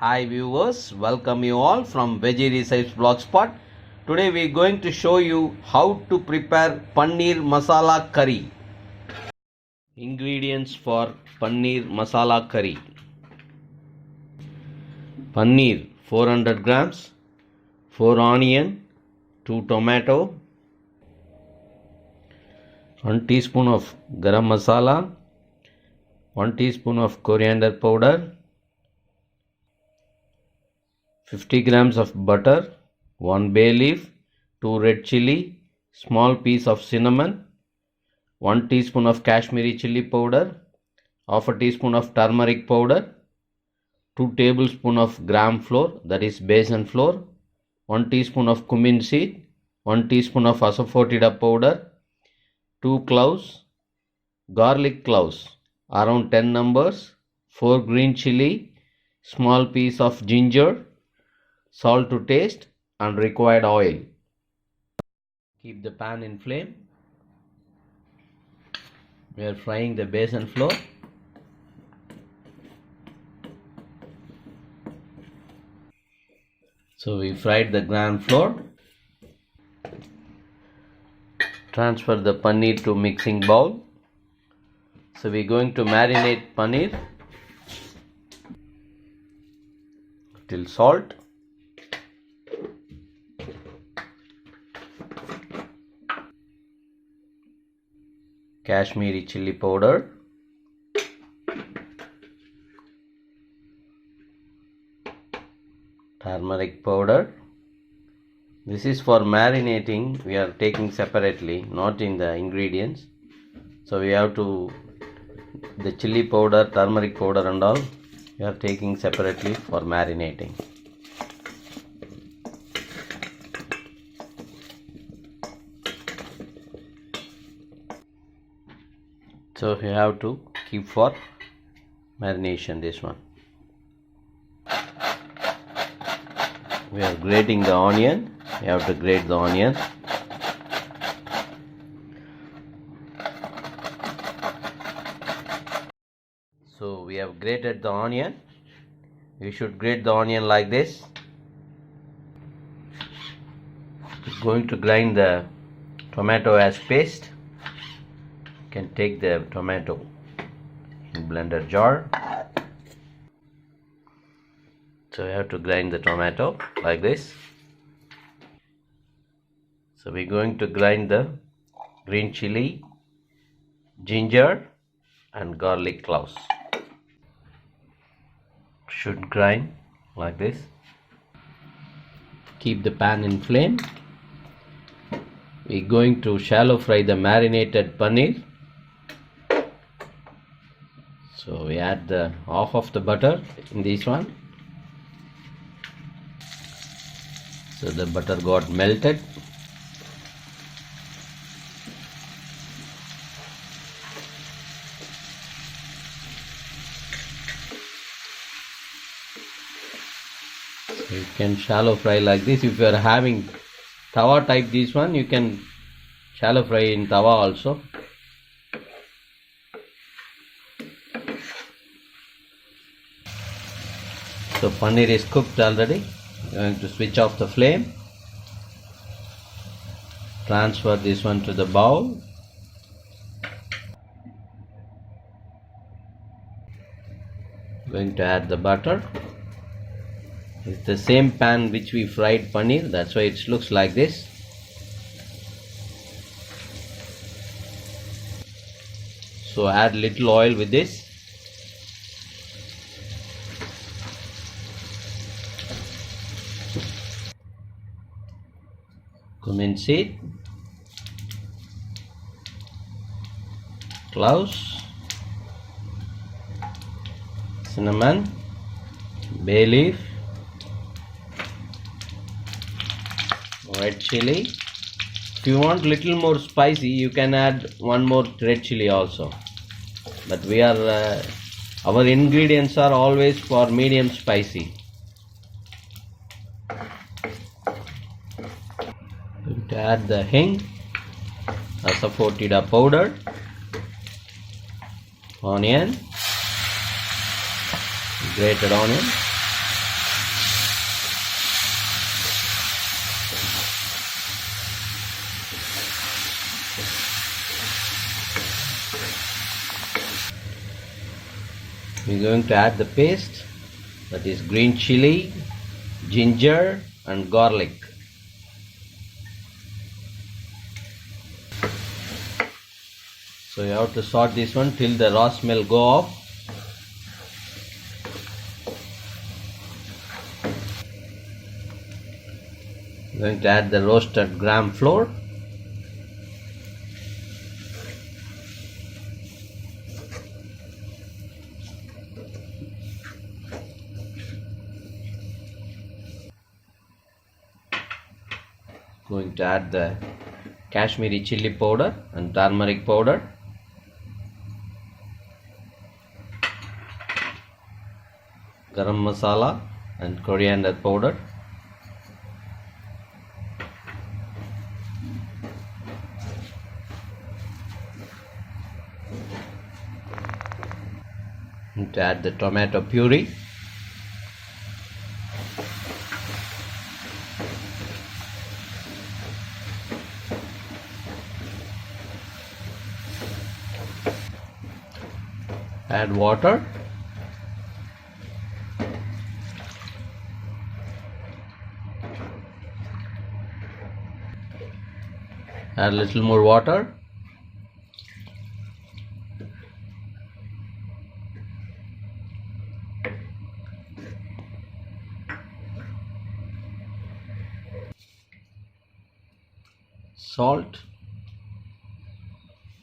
Hi viewers, welcome you all from Veggie Recipes Blogspot. Today we are going to show you how to prepare Paneer Masala curry. Ingredients for Paneer Masala curry. Paneer 400 grams, 4 onion, 2 tomato, 1 teaspoon of Garam Masala, 1 teaspoon of Coriander powder, 50 grams of butter, 1 bay leaf, 2 red chilli, small piece of cinnamon, 1 teaspoon of Kashmiri chilli powder, half a teaspoon of turmeric powder, 2 tablespoons of gram flour, that is Besan flour, 1 teaspoon of Cumin Seed, 1 teaspoon of Asafoetida powder, 2 cloves, garlic cloves, around 10 numbers, 4 green chilli, small piece of ginger, salt to taste and required oil. Keep the pan in flame. We are frying the besan flour. So we fried the gram flour. Transfer the paneer to mixing bowl. So we are going to marinate paneer till salt, Kashmiri chilli powder, turmeric powder. This is for marinating, we are taking separately, not in the ingredients. So we have to, the chilli powder, turmeric powder and all, we are taking separately for marinating. So you have to keep for marination this one. We are grating the onion. You have to grate the onion. So we have grated the onion. You should grate the onion like this. Going to grind the tomato as paste. You can take the tomato in blender jar. So you have to grind the tomato like this. So we're going to grind the green chilli, ginger and garlic cloves. Should grind like this. Keep the pan in flame. We're going to shallow fry the marinated paneer. So we add the half of the butter in this one. So the butter got melted. So you can shallow fry like this. If you are having tawa type this one, you can shallow fry in tawa also. So paneer is cooked already. I'm going to switch off the flame. Transfer this one to the bowl. Going to add the butter. It's the same pan which we fried paneer, that's why it looks like this. So add little oil with this. Cumin seed, cloves, cinnamon, bay leaf, red chilli. If you want little more spicy, you can add one more red chilli also. But we are our ingredients are always for medium spicy. Going to add the hing, Asafoetida powder, onion, grated onion, We're going to add the paste, that is green chilli, ginger and garlic. So you have to saute this one till the raw smell go off. I'm going to add the roasted gram flour. Going to add the Kashmiri chilli powder and turmeric powder. Garam masala and coriander powder. And to add the tomato puree. Add water. Add a little more water. Salt.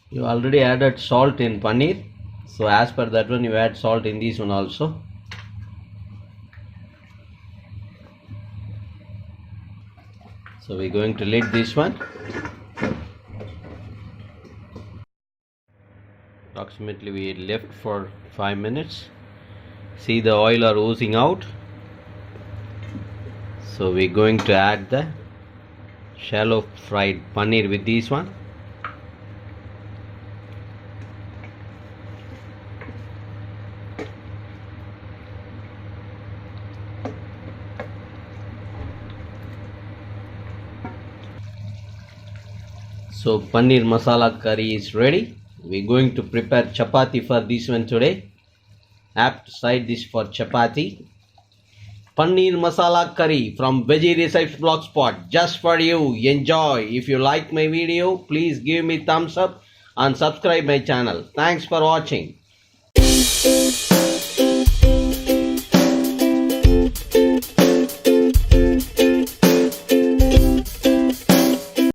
You already added salt in paneer, so as per that one you add salt in this one also. So we're going to lid this one. Approximately we left for 5 minutes. See, the oil are oozing out. So we're going to add the shallow fried paneer with this one. So paneer masala curry is ready. We're going to prepare chapathi for this one today. Apt side dish for chapathi. Paneer masala curry from Veggie Recipes Blogspot, just for you. Enjoy. If you like my video, please give me thumbs up and subscribe my channel. Thanks for watching.